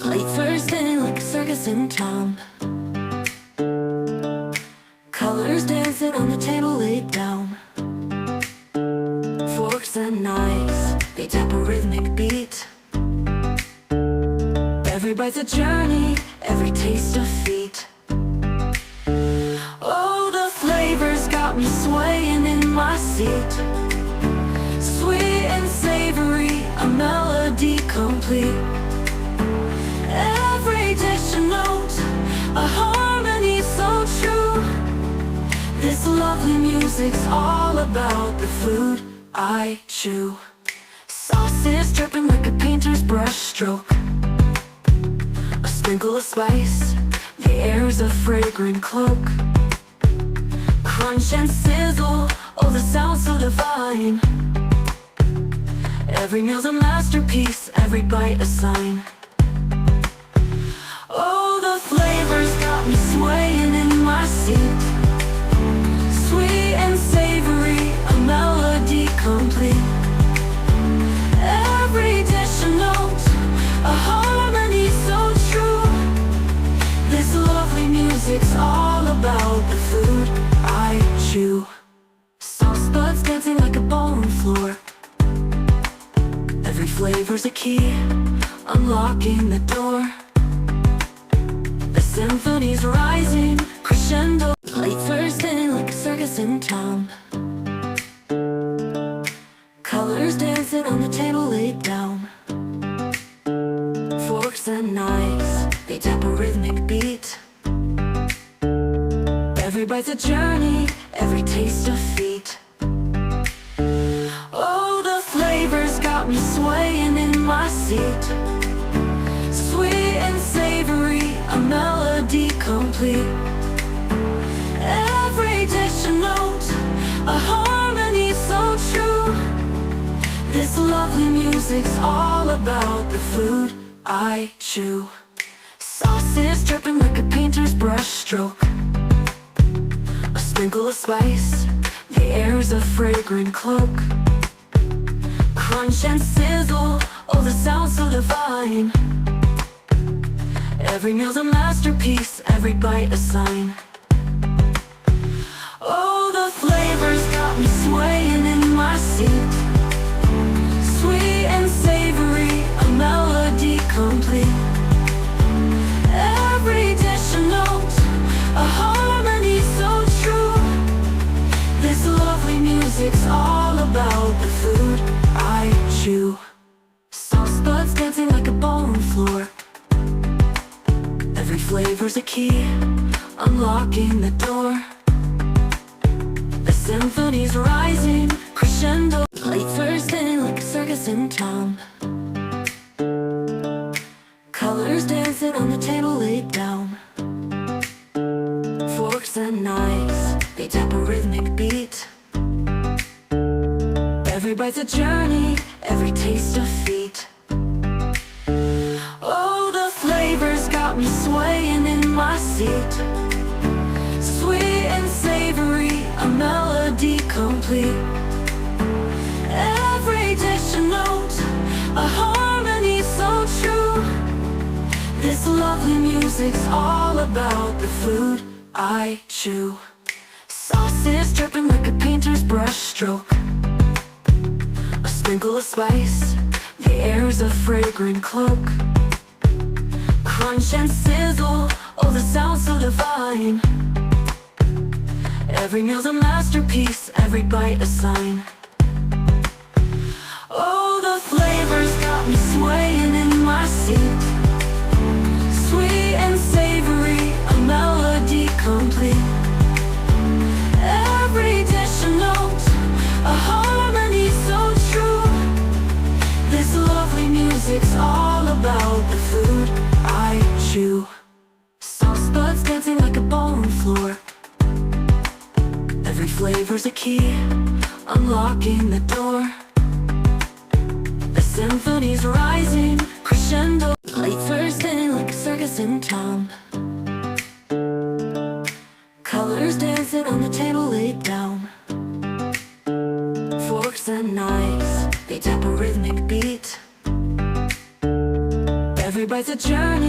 Late first thing like a circus in town. Colors dancing on the table laid down. Forks and knives, they tap a rhythmic beat. Every bite's a journey, every taste a feat. Oh, the flavors got me swaying in my seat. Sweet and savory, a melody complete. Every dish a note, a harmony so true. This lovely music's all about the food I chew. Sauces dripping like a painter's brush stroke. A sprinkle of spice, the air's a fragrant cloak. Crunch and sizzle, oh the sound so divine. Every meal's a masterpiece, every bite a sign. Oh, the flavors got me swaying in my seat. Sweet and savory, a melody complete. Every dish a note, a harmony so true. This lovely music's all about the food I chew. Sauce buds dancing like a ballroom floor. Every flavor's a key, unlocking the door. The symphony's rising, crescendo. Late first thing like a circus in town. Colors dancing on the table laid down. Forks and knives, they tap a rhythmic beat. Every bite's a journey, every taste a feat. Oh, the flavors got me swaying in my seat. Sweet and savory, a melody complete. Every dish a note, a harmony so true. This lovely music's all about the food I chew. Sauces dripping like a painter's brush stroke. A sprinkle of spice, the air's a fragrant cloak. Crunch and sizzle, oh the sound so divine. Every meal's a masterpiece, every bite a sign. Oh, the flavors got me swaying in my seat. Sweet and savory, a melody complete. Every dish a note, a harmony so true. This lovely music's all about the food I chew. Sauce buds dancing like a ballroom floor. Every flavor's a key, unlocking the door. The symphony's rising, crescendo. Late first thing like a circus in town. Colors dancing on the table laid down. Forks and knives, they tap a rhythmic beat. Every bite's a journey, every taste a feat. Oh, the flavors got me swaying in my seat. Sweet and savory, a melody complete. Every dish a note, a harmony so true. This lovely music's all about the food I chew. Sauces dripping like a painter's brush stroke. A sprinkle of spice, the air's a fragrant cloak. Crunch and sizzle, oh the sound so divine. Every bite's a journey, every taste a feat. Oh, the flavors got me swaying in my seat. Sweet and savory, a melody complete. Every bite's a journey, every taste a feat. Every Oh, the flavors got me swaying in my seat. Sweet and savory, a melody complete. Every dish a note, a harmony so true. This lovely music's all about the food I chew. Sauces dripping like a painter's brush stroke. A sprinkle of spice, the air's a fragrant cloak. Crunch and sizzle, oh the sound so divine. Every meal's a masterpiece, every bite a sign. Oh, the flavors got me swaying in my seat. Sweet and savory, a melody complete. Every dish a note, a harmony so true. This lovely music's all about the food I chew. Sauce buds dancing like a ballroom floor. Every flavor's a key, unlocking the door. The symphony's rising, crescendo. Late first thing like a circus in town. Colors dancing on the table laid down. Forks and knives, they tap a rhythmic beat. Every bite's a journey. journey.